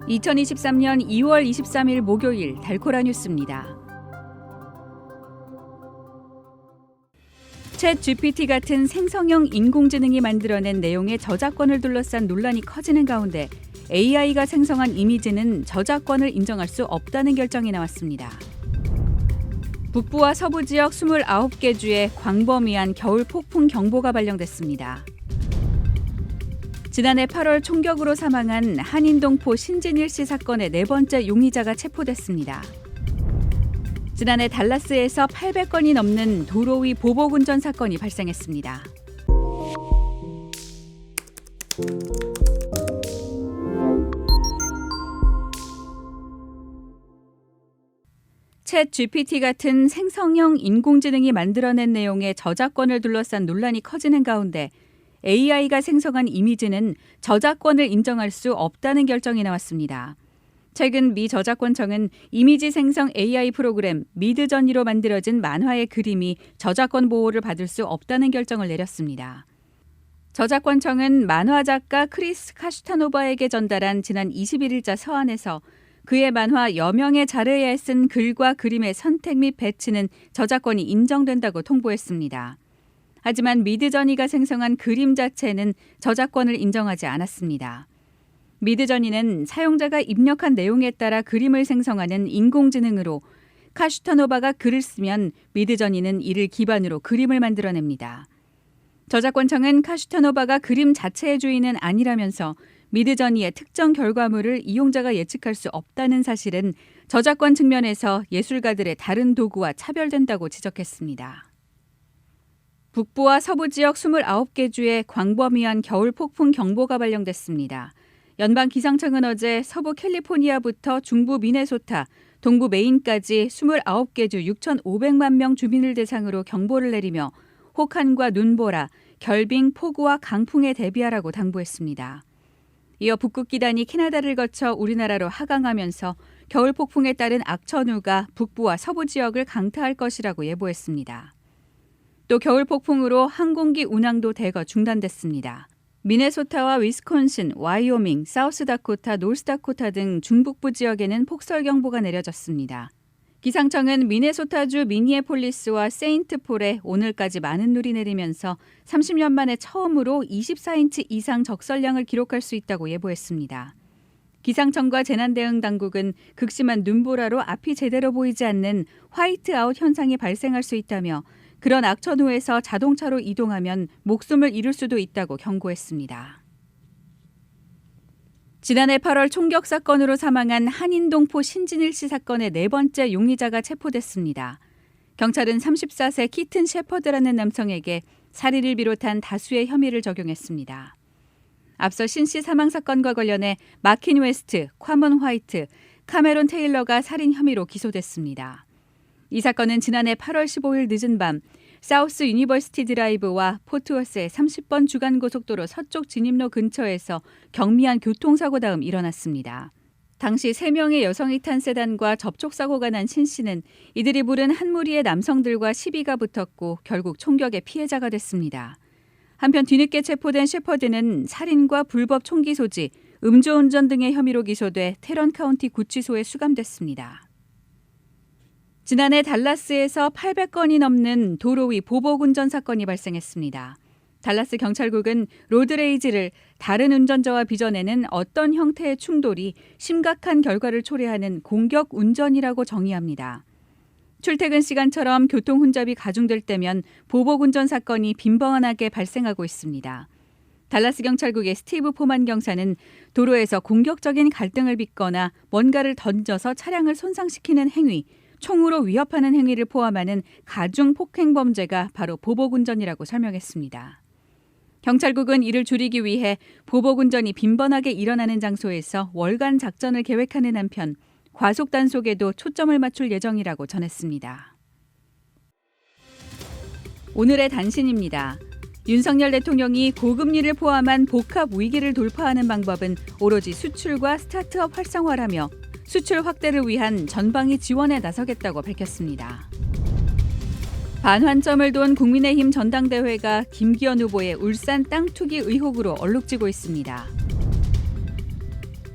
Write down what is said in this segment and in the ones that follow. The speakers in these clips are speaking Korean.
2023년 2월 23일 목요일 달코라 뉴스입니다. 챗 GPT 같은 생성형 인공지능이 만들어낸 내용의 저작권을 둘러싼 논란이 커지는 가운데 AI가 생성한 이미지는 저작권을 인정할 수 없다는 결정이 나왔습니다. 북부와 서부 지역 29개 주에 광범위한 겨울 폭풍 경보가 발령됐습니다. 지난해 8월 총격으로 사망한 한인동포 신진일 씨 사건의 네 번째 용의자가 체포됐습니다. 지난해 달라스에서 800건이 넘는 도로 위 보복운전 사건이 발생했습니다. 챗 GPT 같은 생성형 인공지능이 만들어낸 내용의 저작권을 둘러싼 논란이 커지는 가운데 AI가 생성한 이미지는 저작권을 인정할 수 없다는 결정이 나왔습니다. 최근 미 저작권청은 이미지 생성 AI 프로그램 미드저니로 만들어진 만화의 그림이 저작권 보호를 받을 수 없다는 결정을 내렸습니다. 저작권청은 만화 작가 크리스 카슈타노바에게 전달한 지난 21일자 서한에서 그의 만화 여명의 자료에 쓴 글과 그림의 선택 및 배치는 저작권이 인정된다고 통보했습니다. 하지만 미드저니가 생성한 그림 자체는 저작권을 인정하지 않았습니다. 미드저니는 사용자가 입력한 내용에 따라 그림을 생성하는 인공지능으로 카슈타노바가 글을 쓰면 미드저니는 이를 기반으로 그림을 만들어냅니다. 저작권청은 카슈타노바가 그림 자체의 주인은 아니라면서 미드저니의 특정 결과물을 이용자가 예측할 수 없다는 사실은 저작권 측면에서 예술가들의 다른 도구와 차별된다고 지적했습니다. 북부와 서부 지역 29개 주에 광범위한 겨울 폭풍 경보가 발령됐습니다. 연방기상청은 어제 서부 캘리포니아부터 중부 미네소타, 동부 메인까지 29개 주 6,500만 명 주민을 대상으로 경보를 내리며 혹한과 눈보라, 결빙, 폭우와 강풍에 대비하라고 당부했습니다. 이어 북극 기단이 캐나다를 거쳐 우리나라로 하강하면서 겨울 폭풍에 따른 악천후가 북부와 서부 지역을 강타할 것이라고 예보했습니다. 또 겨울 폭풍으로 항공기 운항도 대거 중단됐습니다. 미네소타와 위스콘신, 와이오밍, 사우스다코타, 노스다코타 등 중북부 지역에는 폭설경보가 내려졌습니다. 기상청은 미네소타주 미니애폴리스와 세인트폴에 오늘까지 많은 눈이 내리면서 30년 만에 처음으로 24인치 이상 적설량을 기록할 수 있다고 예보했습니다. 기상청과 재난대응당국은 극심한 눈보라로 앞이 제대로 보이지 않는 화이트아웃 현상이 발생할 수 있다며 그런 악천후에서 자동차로 이동하면 목숨을 잃을 수도 있다고 경고했습니다. 지난해 8월 총격 사건으로 사망한 한인동포 신진일 씨 사건의 네 번째 용의자가 체포됐습니다. 경찰은 34세 키튼 셰퍼드라는 남성에게 살인을 비롯한 다수의 혐의를 적용했습니다. 앞서 신 씨 사망 사건과 관련해 마킨 웨스트, 콰먼 화이트, 카메론 테일러가 살인 혐의로 기소됐습니다. 이 사건은 지난해 8월 15일 늦은 밤 사우스 유니버시티 드라이브와 포트워스의 30번 주간고속도로 서쪽 진입로 근처에서 경미한 교통사고 다음 일어났습니다. 당시 3명의 여성이 탄 세단과 접촉사고가 난 신 씨는 이들이 부른 한 무리의 남성들과 시비가 붙었고 결국 총격의 피해자가 됐습니다. 한편 뒤늦게 체포된 셰퍼드는 살인과 불법 총기 소지, 음주운전 등의 혐의로 기소돼 테런 카운티 구치소에 수감됐습니다. 지난해 달라스에서 800건이 넘는 도로 위 보복운전 사건이 발생했습니다. 달라스 경찰국은 로드레이지를 다른 운전자와 빚어내는 어떤 형태의 충돌이 심각한 결과를 초래하는 공격 운전이라고 정의합니다. 출퇴근 시간처럼 교통 혼잡이 가중될 때면 보복운전 사건이 빈번하게 발생하고 있습니다. 달라스 경찰국의 스티브 포만 경사는 도로에서 공격적인 갈등을 빚거나 뭔가를 던져서 차량을 손상시키는 행위, 총으로 위협하는 행위를 포함하는 가중 폭행 범죄가 바로 보복운전이라고 설명했습니다. 경찰국은 이를 줄이기 위해 보복운전이 빈번하게 일어나는 장소에서 월간 작전을 계획하는 한편 과속 단속에도 초점을 맞출 예정이라고 전했습니다. 오늘의 단신입니다. 윤석열 대통령이 고금리를 포함한 복합 위기를 돌파하는 방법은 오로지 수출과 스타트업 활성화라며 수출 확대를 위한 전방위 지원에 나서겠다고 밝혔습니다. 반환점을 돈 국민의힘 전당대회가 김기현 후보의 울산 땅 투기 의혹으로 얼룩지고 있습니다.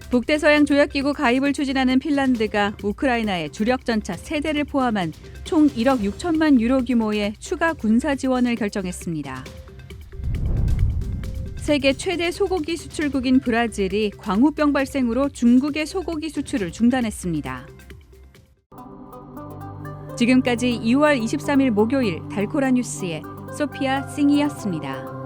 북대서양 조약기구 가입을 추진하는 핀란드가 우크라이나에 주력 전차 3대를 포함한 총 1억 6천만 유로 규모의 추가 군사 지원을 결정했습니다. 세계 최대 소고기 수출국인 브라질이 광우병 발생으로 중국의 소고기 수출을 중단했습니다. 지금까지 2월 23일 목요일 달코라 뉴스의 소피아 싱이었습니다.